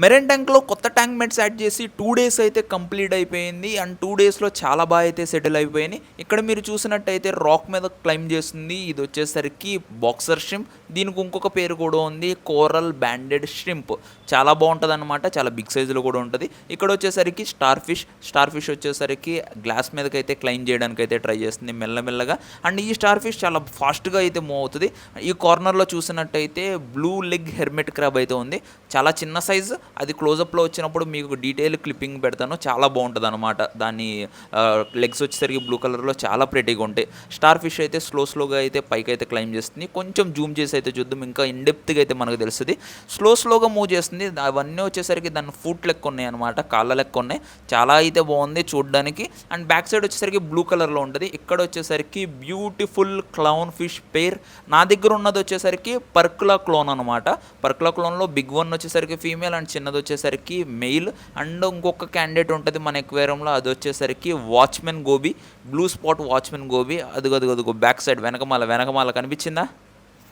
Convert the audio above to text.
Marine ట్యాంక్లో కొత్త tank మెట్స్ add చేసి 2 days అయితే కంప్లీట్ అయిపోయింది. అండ్ 2 daysలో చాలా బాగా అయితే సెటిల్ అయిపోయినాయి. ఇక్కడ మీరు చూసినట్టయితే రాక్ మీద క్లైమ్ చేస్తుంది. ఇది వచ్చేసరికి బాక్సర్ షింప్. దీనికి ఇంకొక పేరు కూడా ఉంది, కోరల్ బ్యాండెడ్ షింప్. చాలా బాగుంటుంది అనమాట, చాలా బిగ్ సైజులో కూడా ఉంటుంది. ఇక్కడ వచ్చేసరికి స్టార్ ఫిష్ వచ్చేసరికి గ్లాస్ మీదకైతే క్లైమ్ చేయడానికి అయితే ట్రై చేస్తుంది మెల్లమెల్లగా. అండ్ ఈ స్టార్ ఫిష్ చాలా ఫాస్ట్గా అయితే మూవ్ అవుతుంది. ఈ కార్నర్లో చూసినట్టయితే బ్లూ లెగ్ హెర్మెట్ క్రాబ్ అయితే ఉంది. చాలా చిన్న సైజు, అది క్లోజప్లో వచ్చినప్పుడు మీకు డీటెయిల్ క్లిప్పింగ్ పెడతాను, చాలా బాగుంటుంది అనమాట. దాని లెగ్స్ వచ్చేసరికి బ్లూ కలర్లో చాలా ప్రెటీగా ఉంటాయి. స్టార్ ఫిష్ అయితే స్లోగా అయితే పైకి అయితే క్లైమ్ చేస్తుంది. కొంచెం జూమ్ చేసి అయితే చూద్దాం, ఇంకా ఇన్డెప్త్గా అయితే మనకు తెలుస్తుంది. స్లోగా మూవ్ చేస్తుంది. అవన్నీ వచ్చేసరికి దాని ఫుట్ లెక్క ఉన్నాయి అనమాట, కాళ్ళ లెక్క ఉన్నాయి. చాలా అయితే బాగుంది చూడడానికి. అండ్ బ్యాక్ సైడ్ వచ్చేసరికి బ్లూ కలర్లో ఉంటుంది. ఇక్కడ వచ్చేసరికి బ్యూటిఫుల్ క్లౌన్ ఫిష్ పేర్. నా దగ్గర ఉన్నది వచ్చేసరికి పర్కులా క్లోన్ అనమాట. పర్కులా క్లోన్లో బిగ్ వన్ వచ్చేసరికి ఫీమేల్ అండ్ చిన్నది వచ్చేసరికి మెయిల్. అండ్ ఇంకొక క్యాండిడేట్ ఉంటుంది మన ఎక్వేరియంలో, అది వచ్చేసరికి watchman goby, blue spot watchman goby. అదిగో బ్యాక్ సైడ్ వెనకమాల కనిపించిందా?